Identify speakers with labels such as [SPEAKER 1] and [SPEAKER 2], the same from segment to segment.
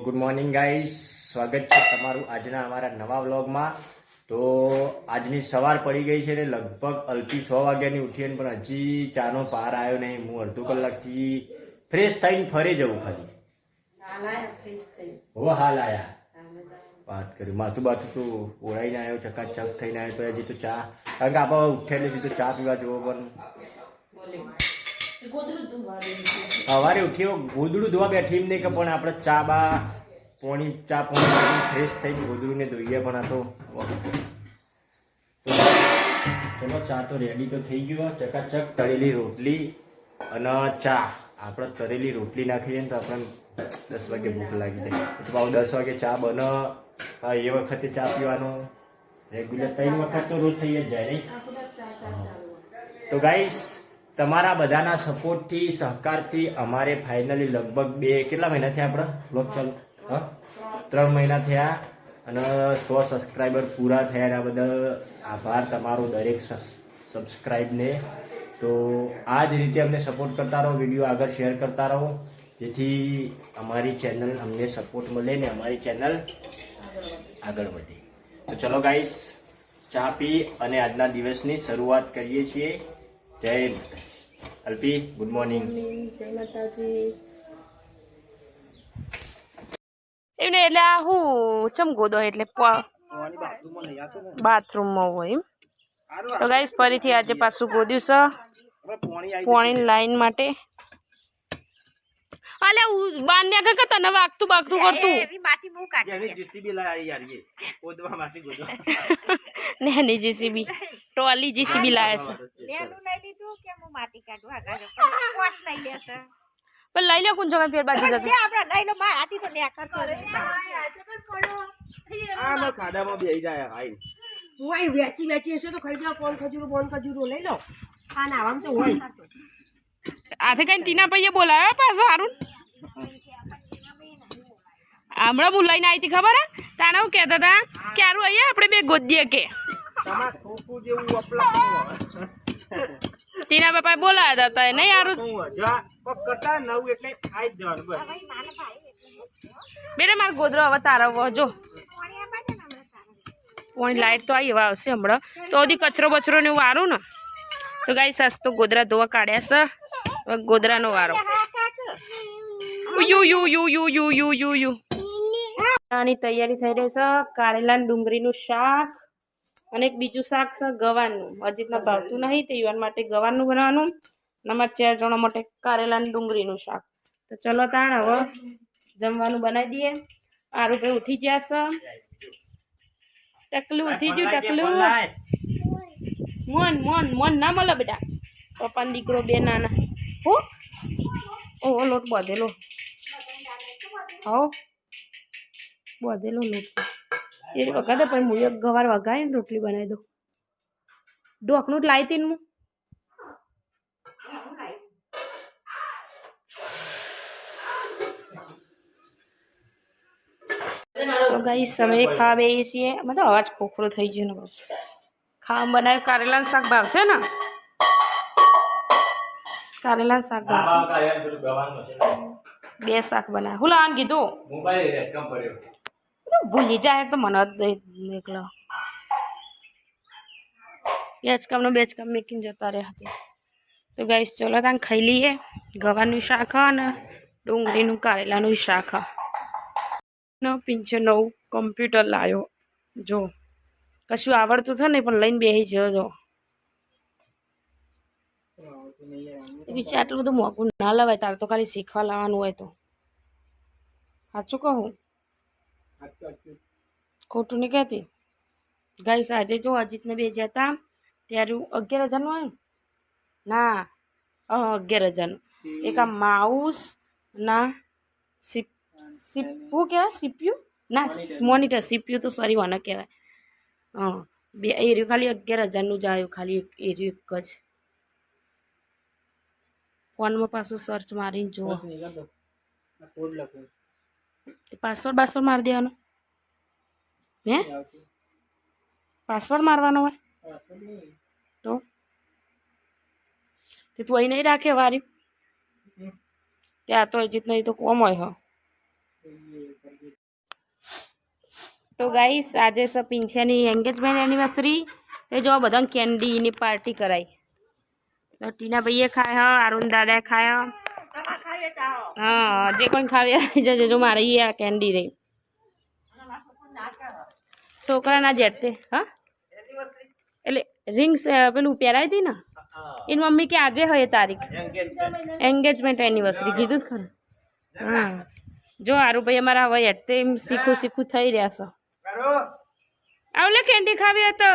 [SPEAKER 1] Good morning guys, સ્વાગત છે તમારું આજના અમારા નવા વ્લોગમાં। તો આજની સવાર પડી ગઈ છે ને લગભગ અલ્પી 6 વાગ્યાની ઉઠી પણ હજી ચાનો પાર આવ્યો નહીં। હું અડધો કલાકથી ફ્રેશ થઈને ફરી જવું ખાલી હાલ આયા વાત કરી માથું બાથું તો ઓળાઈને આવ્યો, ચકાચક થઈને આવ્યો। તો હજી તો ચા, કારણ કે આપણે ઉઠેલી સીધું ચા પીવા જવો પણ સવારે ઉઠ્યો ગોદડું ધોવા બેઠી એમ નહીં કે પણ આપણે ચા પાણી ફ્રેશ થઈ ગોદડું ને ધોઈએ પણ આ તો ચલો ચા તો રેડી તો થઈ ગયો। ચકાચક તળેલી રોટલી અને ચા, આપણે તળેલી રોટલી નાખીએ ને તો આપણે 10 વાગે ભૂખ લાગી જાય। તો 10 વાગે ચા બને, એ વખતે ચા પીવાનો રેગ્યુલર 3 વખત તો રોજ થઈ જ જાય નહીં। તો ગાઈસ તમારા બધાના સપોર્ટથી સહકારથી અમારે ફાઇનલી લગભગ કેટલા મહિના થયા આપણે વ્લોગ ચાલુ? 3 મહિના થયા અને 100 સબસ્ક્રાઈબર પૂરા થયા। એના બદલ આભાર તમારો દરેક સબસ્ક્રાઈબને। તો આ જ રીતે અમને સપોર્ટ કરતા રહો, વિડીયો આગળ શેર કરતા રહો, જેથી અમારી ચેનલ અમને સપોર્ટ મળે ને અમારી ચેનલ આગળ વધે। તો ચલો ગાઈસ ચા પી અને આજના દિવસની શરૂઆત કરીએ છીએ। જય માતાજી। અલ્પી ગુડ મોર્નિંગ।
[SPEAKER 2] જય માતાજી। એમને એટલે આ હું ચમ ગોદો એટલે બાથરૂમમાં હોય એમ। તો ગાઈસ ફરીથી આજે પાછું ગોદ્યું છે પાણી લાઈન માટે। અલે બાર ને આગળ કે તને વાગતું બાગતું કરતું નેની જીસીબી ટોલી જીસીબી લાયા છે પણ લઈ લે કોણ જગા ફેર બાજુ જતો
[SPEAKER 1] આમાં ખાડામાં બેહી જાય આઈ
[SPEAKER 3] હોય વેચી હશે તો ખાઈ જાવ। કોણ ખજૂરો બોન ખજૂરો લઈ લો આ નામ તો હોય
[SPEAKER 2] આથે કઈ ટીના પૈયે બોલાવ્યા પાછો હારું હમણાં હું લઈને આવી હતી ખબર હે તાને હું કહેતા હતા કે હારું અહીંયા આપણે બે ગોદીએ કે ટીના બાપા બોલાવ્યા હતા નહીં હારું બેરે મારો ગોદરો હવે તારા જો પાણી લાઈટ તો આવી એવા આવશે હમણાં તો હજી કચરો બચરો ને એવું વારું ને તો ગાઈ સસ્તો ગોદરા ધોવા કાઢ્યા છે ગોદરાનો વારો આની તૈયારી થઈ રહી છે કારેલા ડુંગળીનું શાક અને એક બીજું શાક છે ગવારનું અજીતના ભાવતું નહીં તે યુવાન માટે ગવારનું બનાવવાનું અમારા 4 જણા માટે કારેલા ડુંગળીનું શાક। તો ચલો તાણ હવે જમવાનું બનાવી દઈએ। આ રૂપે ઉઠી ગયા છે ટકલું ઉઠી ગયું ટકલું મોન ના મળે બેટા પપ્પાનો દીકરો બે નાના હો ઓ લોટ બાંધેલો હો બાંધેલો લોટ એ વગાડે પણ હું એક ગવાર વગાડીને રોટલી બનાવી દઉં ઢોકનું જ લાવી હતી હું તો ગાઈસ હવે ખાવા બેસીએ છીએ મતલબ અવાજ ખોખરો થઈ ગયો ને ખાવા બનાવ્યું કારેલાનું શાક ભાવશે ને કારેલાનું શાક ભાવશે 2 શાક બનાવ્યા હું લાવવાનું કીધું ભૂલી જાય તો મને જ એકલો બેચકામનો બેચકામ મેકીને જતા રહ્યા હતા। તો ગાઈસ ચલો ત્યાં ખાઈ લઈએ ગવારનું શાક અને ડુંગળીનું કારેલાનું શાક। પિંચે નવું કમ્પ્યુટર લાવ્યો જો કશું આવડતું છે ને પણ લઈને બેસી ગયો જો બીજું આટલું બધું મોંઘું ના લવાય તારે તો ખાલી શીખવા લાવવાનું હોય તો સાચું કહું ખોટું નહીં કહેતી ગાઈસ આજે જો અજીતને બે જતા ત્યારે 11,000નું આવ્યું ના 11,000નું એક આ માઉસ ના શું કહેવાય સીપીયુ ના મોનિટર સીપીયુ તો સોરી મને કહેવાય બે એર્યું ખાલી 11,000નું જ આવ્યું ખાલી એર્યું એક જ ફોનમાં પાછું સર્ચ મારીને જુઓ પાસવર્ડ મારી દેવાનો હે પાસવર્ડ મારવાનો હોય તો તું અહીં નહીં રાખે વારી ત્યાં તો અજીત નહીં તો કોમ હોય તો ગાઈસ આજે છે પિંછાની એન્ગેજમેન્ટ એનિવર્સરી તે જો બધા કેન્ડીની પાર્ટી કરાઈ તો ટીના ભાઈએ ખાય હા અરુણ દાદાએ ખાય હા જે કોઈ ખાવે જજે જો મારે આ કેન્ડી રહી છોકરાના જેટતે હા એટલે રિંગ્સ પેલું પહેરાવી હતી ને એની મમ્મી કે આજે હોય તારીખ એન્ગેજમેન્ટ એનિવર્સરી કીધું જ ખરું હા જો આરું ભાઈ અમારા હવે એટ એમ શીખું થઈ રહ્યા છે આવલે કેન્ડી ખાવી હતો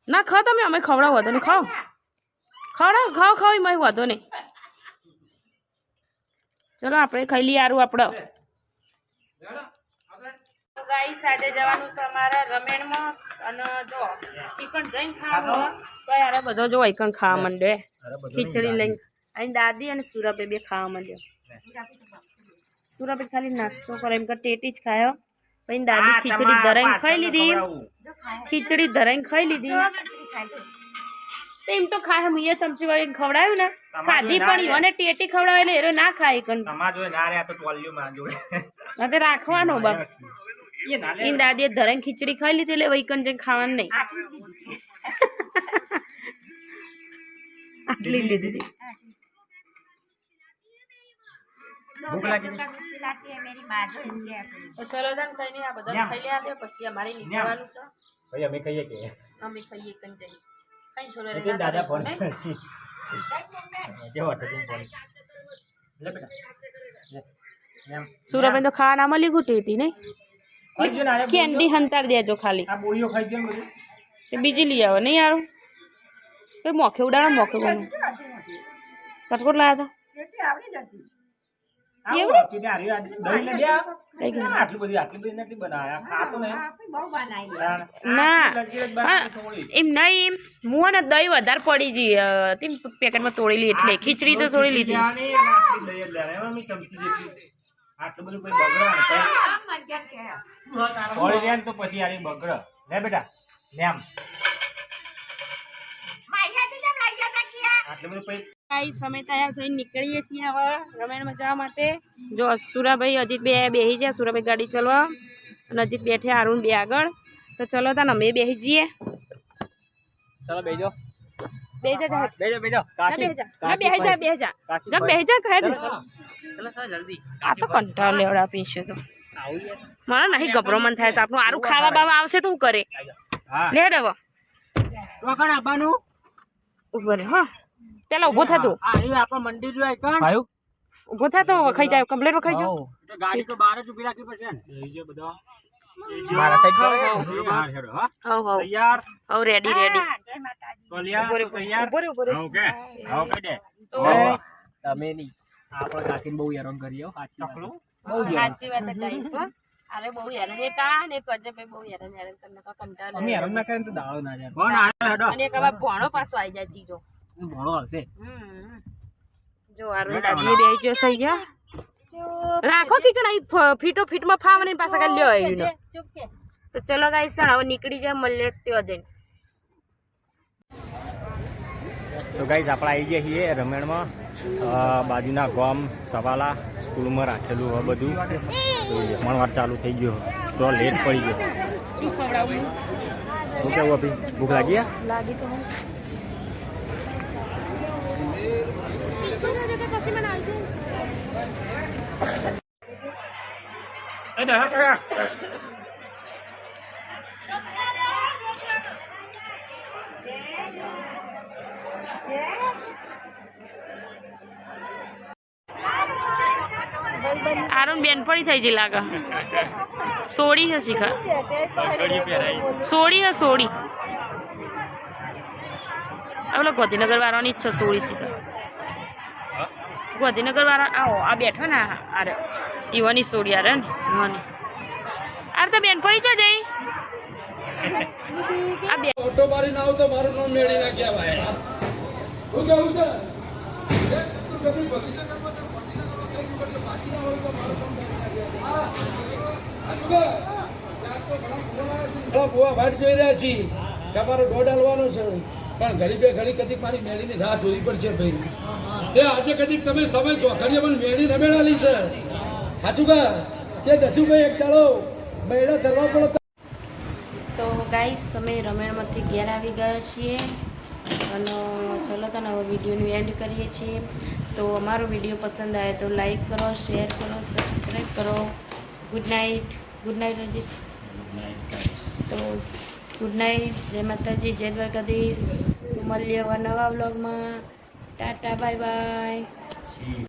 [SPEAKER 2] ના ખાઓ તમે અમે ખવડાવો વાંધો નહીં ખાઓ ખાઓ એમાં વાંધો નહીં ચલો આપણે ખાઈ લઈએ આરું આપણે ગાઈસ આજે જવાનું છે અમારા રમેણમાં અને જો ચિકન જઈને ખાવા તો યાર બધો જો એકણ ખાવા માંડે ખીચડી લઈને અહીં દાદી અને સુરભે બે ખાવા માંડ્યો સુરભે ખાલી નાસ્તો કરે એમ કે ટેટી જ ખાયો પછી દાદી ખીચડી ધરાઈને ખાઈ લીધી તો એમ તો ખાય હું એ ચમચી વાળી ખવડાવ્યું ને ખાધી પણ અને ટેટી ખવડાવે એટલે એરો ના ખાય કણ રાખવાનો બાપ એ દાદીએ ધરાઈને ખીચડી ખાઈ લીધી એટલે વૈકન જઈને ખાવાનું નહીં આટલી લીધી હતી તો ચલો જાન કઈ નહીં આ બધા ખાઈ લે આપે પછી અમારે નીકળવાનું છે
[SPEAKER 1] ભાઈ અમે કહીએ કે
[SPEAKER 2] અમે ખાઈએ કઈ જઈએ કઈ છોડે
[SPEAKER 1] એટલે દાદા ફોન કેવો હતો તું ફોન લે બેટા એમ
[SPEAKER 2] સુરબેન તો ખાવા ના મળી ગુટેટી નહીં
[SPEAKER 1] ખાઈ ગયો ને
[SPEAKER 2] કેન્ડી હંતાર દેજો ખાલી
[SPEAKER 1] આ બોળીઓ ખાઈ ગયો ને બધું
[SPEAKER 2] તે બીજી લઈ આવો નહીં યાર તો મોખે ઉડાડો મોખે બનો કટકોટ લાયા ના એમ નહીં હું ને દહીં વધારે પડી જઈ તેમ પેકેટમાં તોડેલી એટલે ખીચડી તો તોડી લીધી
[SPEAKER 1] તો પછી યાર બગડ લે બેટા લેમ આટલું બધું પૈસા
[SPEAKER 2] ગાઈસ અમે તૈયાર થઈને નીકળીએ છીએ હવે રમેણમાં જવા માટે જો સુરાભાઈ અજીત બે બેસી ગયા સુરાભાઈ ગાડી ચલવા અને અજીત બેઠે અરુણ બે આગળ તો ચલો તાને અમે બેસી જઈએ
[SPEAKER 1] ચલો બેજો
[SPEAKER 2] બેસી જા
[SPEAKER 1] બેજો
[SPEAKER 2] બેસી જા કહે દે
[SPEAKER 1] ચલો જલ્દી
[SPEAKER 2] આ તો કંટાળ લેવડા પીશે તો મને નહીં ગભરો મન થાય તો આપણું આરું ખાવા બાવા આવશે તો શું કરે લે રવો
[SPEAKER 1] રોકણ આપવાનું
[SPEAKER 2] ઉપર હા પેલા ઉભો થતું
[SPEAKER 1] આપણા મંદિર જો આયું
[SPEAKER 2] ઉભો થતો વખાઈ જાય કમ્પ્લેટ વખાઈ જાય
[SPEAKER 1] ગાડી તો બહાર જ ઉભી રાખી પડશે ને બેજો બધા મારા સાઈડ પર બહાર હેડો હા તૈયાર
[SPEAKER 2] હવ રેડી
[SPEAKER 1] તોલિયા તૈયાર
[SPEAKER 2] ઉપર
[SPEAKER 1] ઓકે ઓકે દે તમે ની આપણા કાકીને બહુ હેરાન કરીયો
[SPEAKER 2] સાચી વાત કહીશ હો અરે બહુ હેરાન હતા ને કજે ભાઈ બહુ હેરાન તમને તો કંટાળ
[SPEAKER 1] અમે હેરાન ના કરે તો દાળો ના જાય કોણ આયો હેડો
[SPEAKER 2] અને એક હવે ભણો પાછો આવી જાય ત્રીજો
[SPEAKER 1] ભણો હશે
[SPEAKER 2] જો આરું દાદીએ બેહી ગયો સહી ગયા રાખો કે કઈ ફીટો ફીટમાં ફાવને પાછા કાઢ લ્યો આવ્યું તો ચલો ગાઈસ હવે નીકળી જાય મળીએ ત્યાં જઈને
[SPEAKER 1] તો ગાઈસ આપણે આવી ગયા છીએ રમેણમાં બાજુના ગામ સવાલા સ્કૂલમાં રાખેલું હવે બધું જમણવાર ચાલુ થઈ ગયો તો લેટ પડી ગયો શું કેવું અભી ભૂખ લાગી
[SPEAKER 2] લાગી તો આરુણ બેનપણી થઈ જઈ લાગે સોડી છે શીખા સોડી હે સોડી ઓલો ગાંધીનગર વાળાની ઈચ્છા સોડી શીખા ગાંધીનગર વાળા આવો આ બેઠો ને આરે ઈવાની સોડી આરે ને ઈવાની આરે તો બેનપણી છો જઈ આ બે
[SPEAKER 4] ઓટો મારી ના આવ તો મારું નામ મેળી ના ગયા ભાઈ હું કેવું છે તું કદી ભક્તિ ના કરવા તો ભક્તિ ના કરવા કઈ મતલબ બાકી ના હોય તો મારું નામ મેળી ના ગયા હા આજુબા ત્યાં તો ઘણા ફોન આવે છે ફોવા વાટ જોઈ રહ્યા છીએ કે અમારો દોઢ હાલવાનો છે પણ ઘડી બે ઘડી કદી મારી મેળીની રાહ જોવી પડશે ભાઈ તે આજે કદી તમે સમય જો ઘડીએ પણ મેળી રમેડાલી છે આજુબા કે જશુભાઈ એક દાડો બૈડા ધરવા પડે.
[SPEAKER 2] તો ગાઈસ અમે રમેણમાંથી ઘેર આવી ગયા છીએ અને ચલો તને હવે વિડીયોનું એન્ડ કરીએ છીએ. તો અમારો વિડીયો પસંદ આવે તો લાઈક કરો, શેર કરો, સબસ્ક્રાઈબ કરો. Good night Rajit. તો ગુડ નાઇટ, જય માતાજી, જય દ્વારકાધીશ. મળીએ હવે નવા વ્લોગમાં. Tata, bye bye.